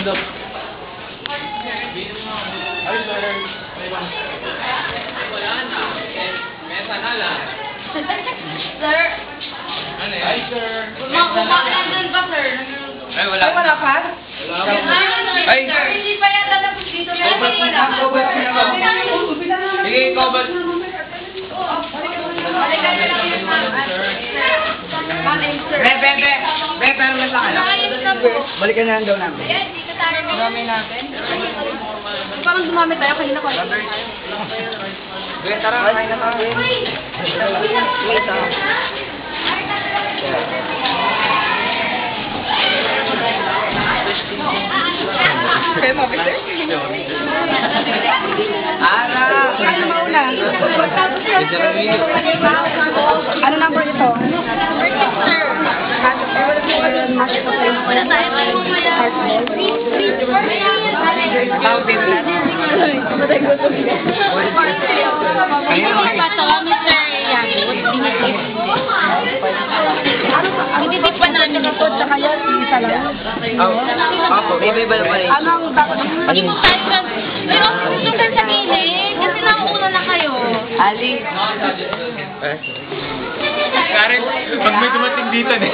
daw. Ay, sir. Wala na. Mesa na lang. Sir? Ano yan? Hi, sir. Kumakain din ba, sir? Ay, wala. Ay, wala pa? Ay. Sir, hindi pa yata tapos dito. Kaya wala. Sige, ikaw ba? Balikan na lang yun, ma'am. Pero lang lang. Ayos na po. Balikan na lang daw namin. Ayan, dito tayo. Dumami natin. Parang dumami tayo kanina ko. Tara, kain na tayo. Wait, Kaya mo, Victor? Ara! Ano mauna? Ano number ito? Wala tayo. Tawag din natin. Binitip pa namin ito, tsaka yan, isa lang. Opo, may bala pa rin. Anong dapat? Hindi mo tayo sa... Pero gusto tayo sa gilid, kasi nakuuna na kayo. Ali. Karen, pag may dumating dito, eh.